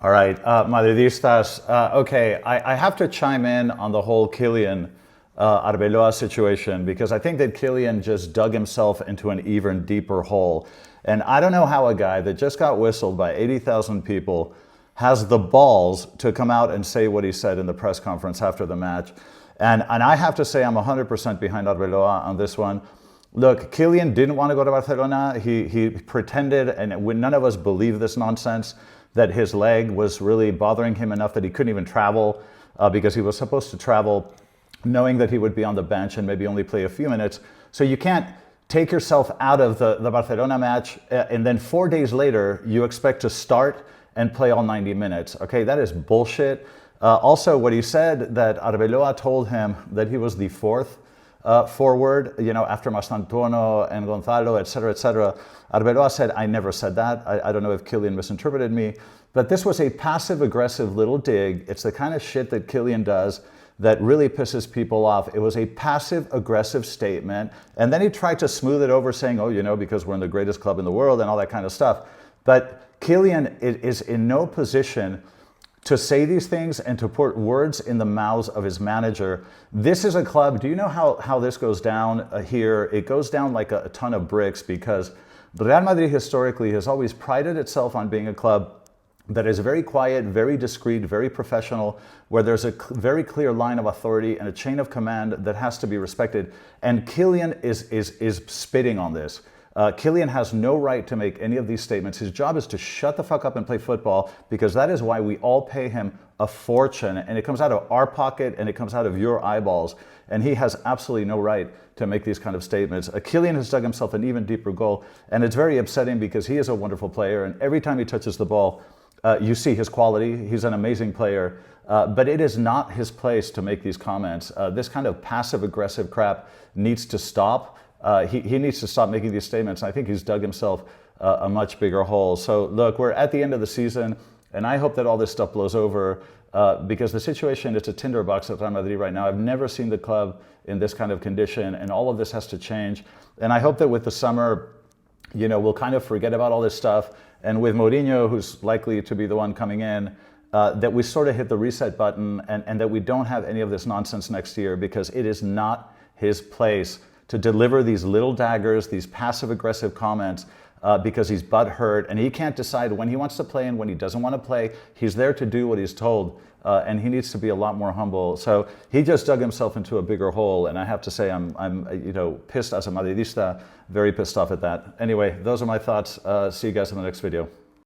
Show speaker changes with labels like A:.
A: All right, Madridistas. Okay, I have to chime in on the whole Kylian Arbeloa situation because I think that Kylian just dug himself into an even deeper hole. And I don't know how a guy that just got whistled by 80,000 people has the balls to come out and say what he said in the press conference after the match. And I have to say I'm 100% behind Arbeloa on this one. Look, Kylian didn't want to go to Barcelona. He pretended, and when none of us believe this nonsense, that his leg was really bothering him enough that he couldn't even travel because he was supposed to travel knowing that he would be on the bench and maybe only play a few minutes. So you can't take yourself out of the Barcelona match and then 4 days later you expect to start and play all 90 minutes. Okay, that is bullshit. Also, what he said that Arbeloa told him that he was the fourth forward, after Mastantuono and Gonzalo, et cetera, Arbeloa said, I never said that. I don't know if Kylian misinterpreted me, but this was a passive-aggressive little dig. It's the kind of shit that Kylian does that really pisses people off. It was a passive-aggressive statement, and then he tried to smooth it over saying, oh, because we're in the greatest club in the world and all that kind of stuff. But Kylian is in no position to say these things and to put words in the mouths of his manager. This is a club, do you know how this goes down here? It goes down like a ton of bricks because Real Madrid historically has always prided itself on being a club that is very quiet, very discreet, very professional, where there's a very clear line of authority and a chain of command that has to be respected. And Kylian is spitting on this. Kylian has no right to make any of these statements. His job is to shut the fuck up and play football because that is why we all pay him a fortune and it comes out of our pocket and it comes out of your eyeballs. And he has absolutely no right to make these kind of statements. Kylian has dug himself an even deeper goal and it's very upsetting because he is a wonderful player and every time he touches the ball, you see his quality. He's an amazing player, but it is not his place to make these comments. This kind of passive-aggressive crap needs to stop. He needs to stop making these statements. I think he's dug himself a much bigger hole. So look, we're at the end of the season, and I hope that all this stuff blows over because the situation is a tinderbox at Real Madrid right now. I've never seen the club in this kind of condition, and all of this has to change. And I hope that with the summer, we'll kind of forget about all this stuff. And with Mourinho, who's likely to be the one coming in, that we sort of hit the reset button and that we don't have any of this nonsense next year because it is not his place to deliver these little daggers, these passive-aggressive comments because he's butthurt and he can't decide when he wants to play and when he doesn't want to play. He's there to do what he's told and he needs to be a lot more humble. So he just dug himself into a bigger hole and I have to say I'm pissed as a Madridista, very pissed off at that. Anyway, those are my thoughts. See you guys in the next video.